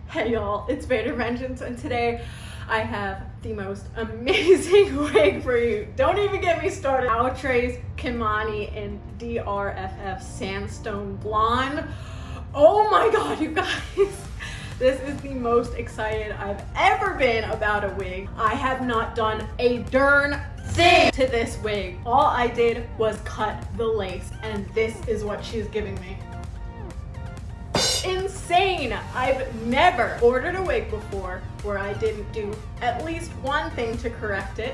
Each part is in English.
Hey y'all, it's VaderVengeance, and today I have the most amazing wig for you. Don't even get me started. Outre's Kimani in DRFF Sandstone Blonde. Oh my god, you guys. This is the most excited I've ever been about a wig. I have not done a darn thing to this wig. All I did was cut the lace, and this is what she's giving me. Insane! I've never ordered a wig before where I didn't do at least one thing to correct it,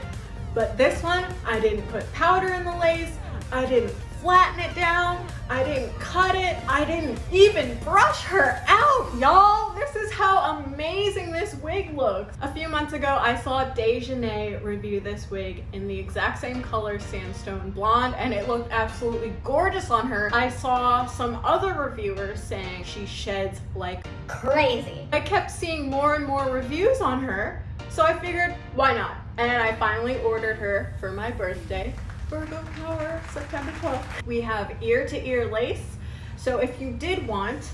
but this one, I didn't put powder in the lace, I didn't flatten it down, I didn't cut it, I didn't even brush her out, y'all! This is how amazing this wig looks. A few months ago, I saw Dejanay review this wig in the exact same color, Sandstone Blonde, and it looked absolutely gorgeous on her. I saw some other reviewers saying she sheds like crazy. I kept seeing more and more reviews on her, so I figured, why not? And I finally ordered her for my birthday. Virgo power, September 12th. We have ear-to-ear lace, so if you did want,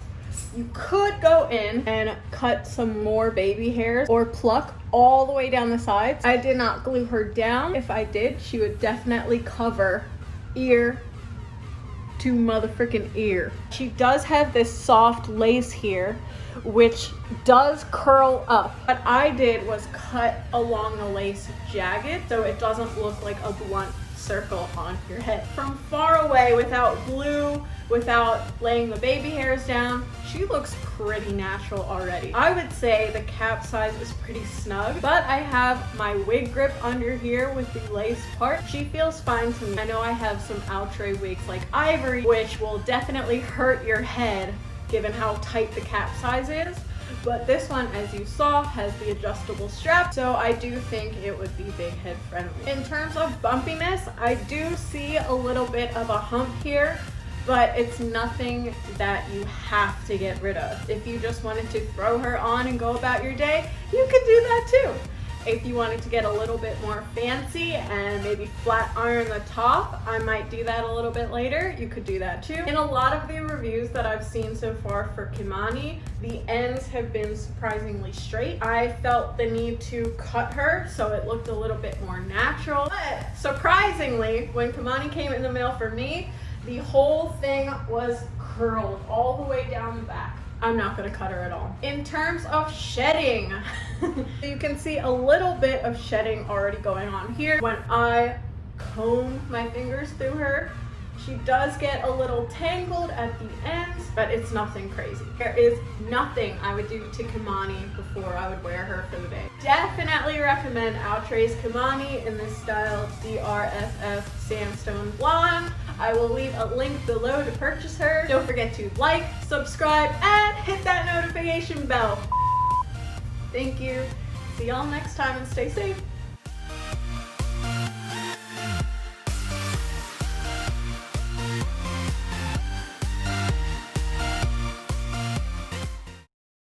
you could go in and cut some more baby hairs or pluck all the way down the sides. I did not glue her down. If I did, she would definitely cover ear to motherfucking ear. She does have this soft lace here, which does curl up. What I did was cut along the lace jagged so it doesn't look like a blunt circle on your head. From far away, without glue, without laying the baby hairs down, she looks pretty natural already. I would say the cap size is pretty snug, but I have my wig grip under here with the lace part. She feels fine to me. I know I have some Outre wigs like Ivory, which will definitely hurt your head given how tight the cap size is. But this one, as you saw, has the adjustable strap, so I do think it would be big head friendly. In terms of bumpiness, I do see a little bit of a hump here, but it's nothing that you have to get rid of. If you just wanted to throw her on and go about your day, you could do that too. If you wanted to get a little bit more fancy and maybe flat iron the top, I might do that a little bit later. You could do that too. In a lot of the reviews that I've seen so far for Kimani, the ends have been surprisingly straight. I felt the need to cut her so it looked a little bit more natural. But surprisingly, when Kimani came in the mail for me, the whole thing was curled all the way down the back. I'm not gonna cut her at all. In terms of shedding, you can see a little bit of shedding already going on here. When I comb my fingers through her, she does get a little tangled at the ends, but it's nothing crazy. There is nothing I would do to Kimani before I would wear her for the day. Definitely recommend Outre's Kimani in this style, DRFF Sandstone Blonde. I will leave a link below to purchase her. Don't forget to like, subscribe, and hit that notification bell. Thank you. See y'all next time and stay safe.